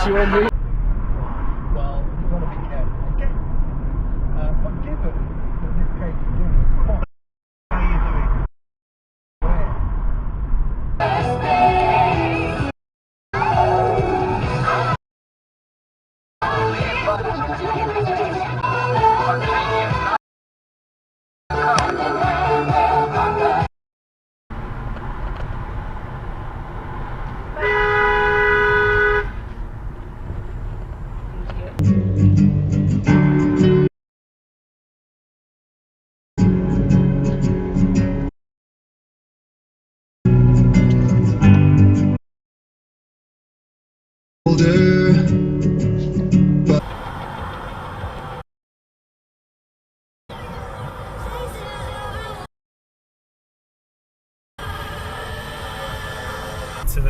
you on me. Well, you've got to be careful again. But given that this case is doing quite, how are you doing? Where?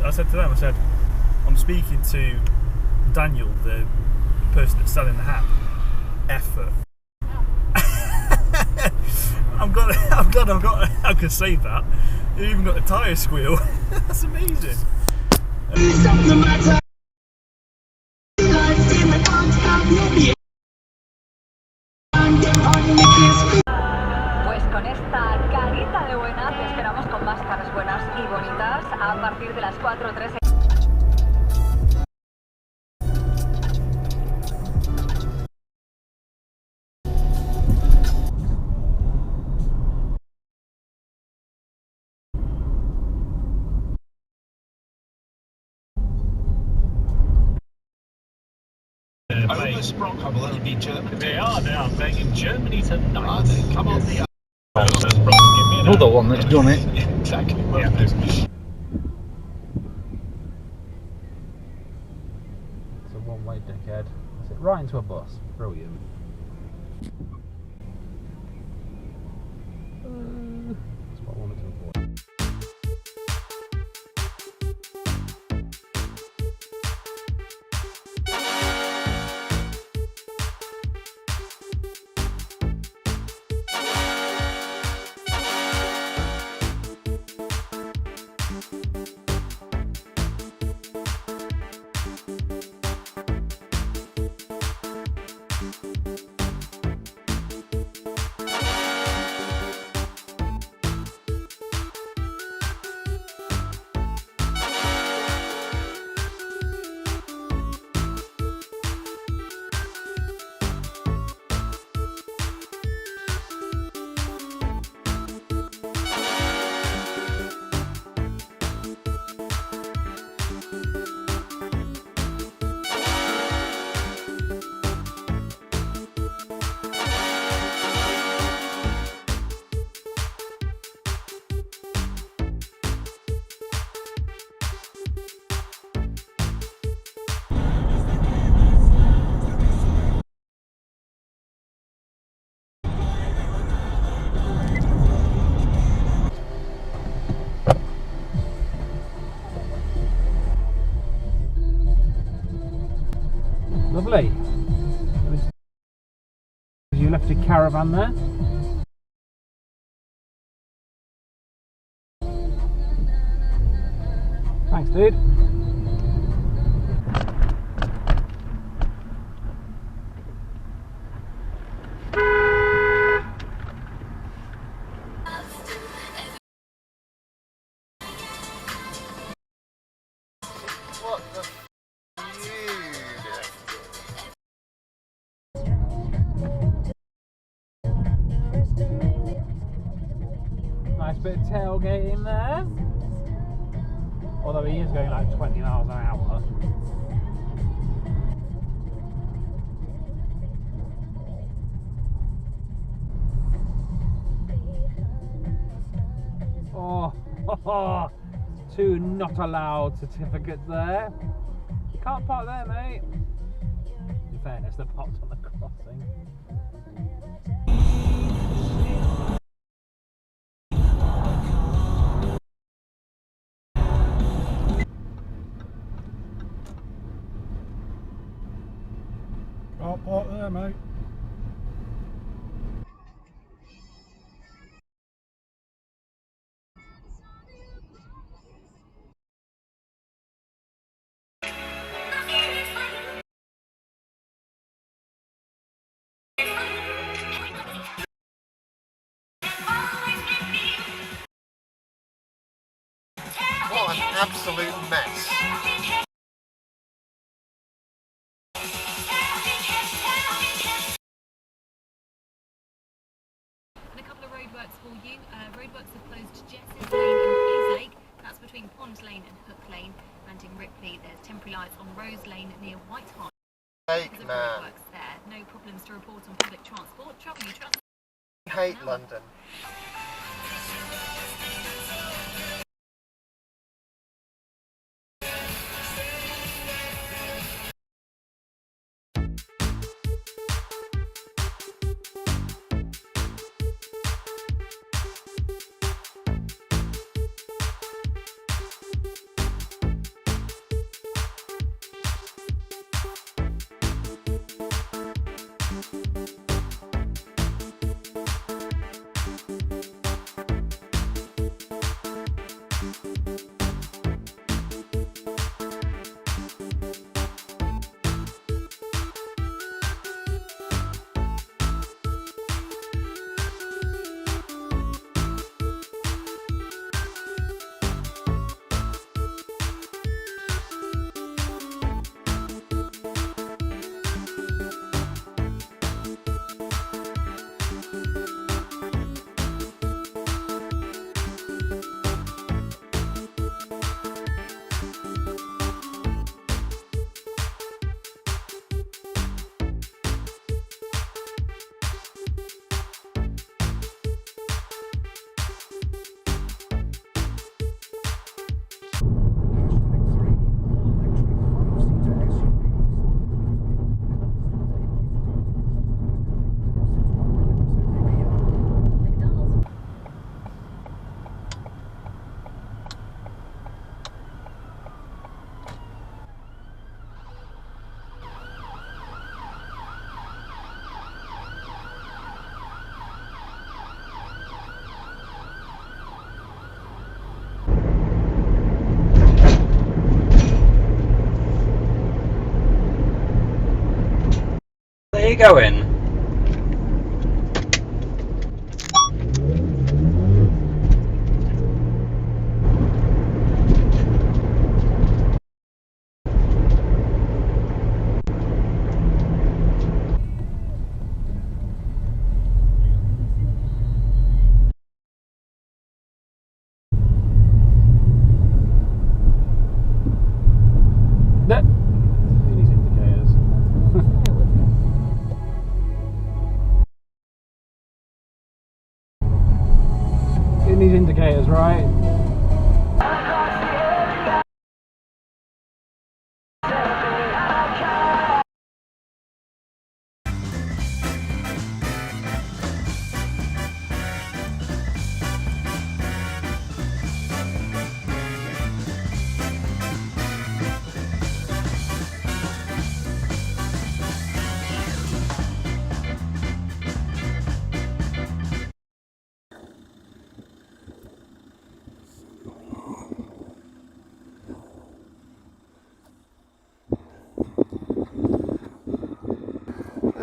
I said to them, I said, I'm speaking to Daniel, the person that's selling the hat. Effort. I'm glad I could save that. You even got a tyre squeal. That's amazing. Pues con esta carita de buena te esperamos con más caras buenas y bonitas a partir de las 4 o 3. They are now playing in Germany tonight. Come on, the Another one that's done it. Exactly. Yeah. It's a one-way dickhead. That's it. Right into a bus. Brilliant. That's what I wanted to avoid. Lovely. You left your caravan there. Thanks, dude. Nice bit of tailgating there. Although he is going like 20 miles an hour. Oh, two not allowed certificates there. Can't park there, mate. In fairness, they're parked on the crossing. Can't park there, mate. absolute mess. And a couple of roadworks for you. Roadworks have closed Jess's Lane in Peaslake, that's between Pond Lane and Hook Lane, and in Ripley there's temporary lights on Rose Lane near Whitehall. Fake man. Roadworks there. No problems to report on public transport. Travel you trust. I hate London. Where are you going? These indicators. Getting these indicators right.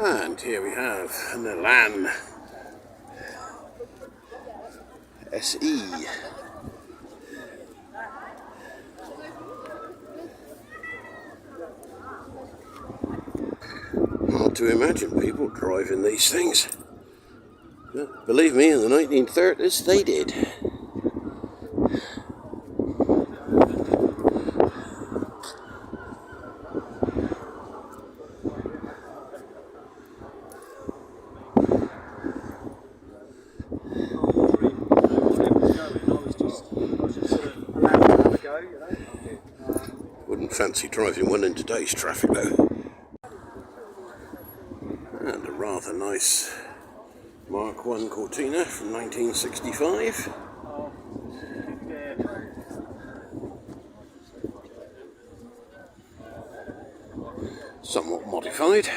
And here we have an Elan SE. Hard to imagine people driving these things. But believe me, in the 1930s they did. Wouldn't fancy driving one in today's traffic though. And a rather nice Mark I Cortina from 1965. Somewhat modified.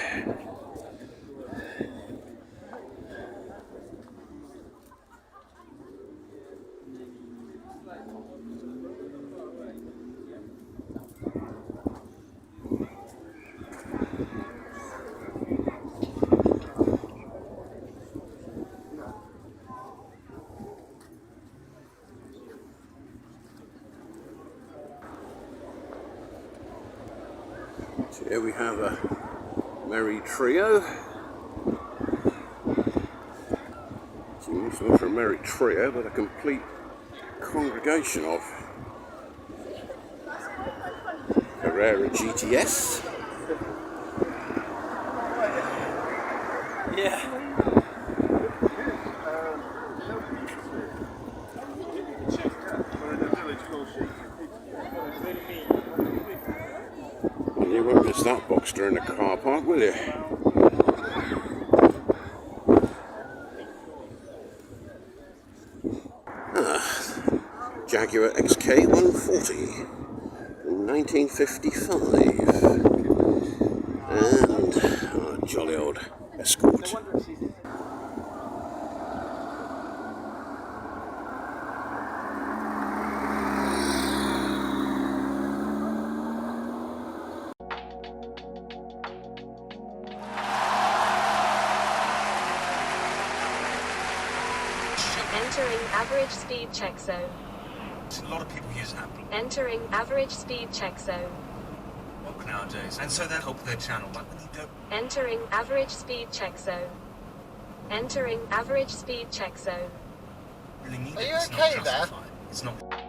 Here we have a merry trio. So for a merry trio, but a complete congregation of Carrera GTS. Yeah. Well, you won't miss that Boxster in the car park, will you? Jaguar XK 140 from 1955, and a jolly old Escort. Entering average speed check zone. A lot of people use Apple Entering average speed check zone. nowadays, and so that helps their channel. But when you don't Entering average speed check zone. Entering average speed check zone. really need Are it, you it's okay not there? justified. It's not.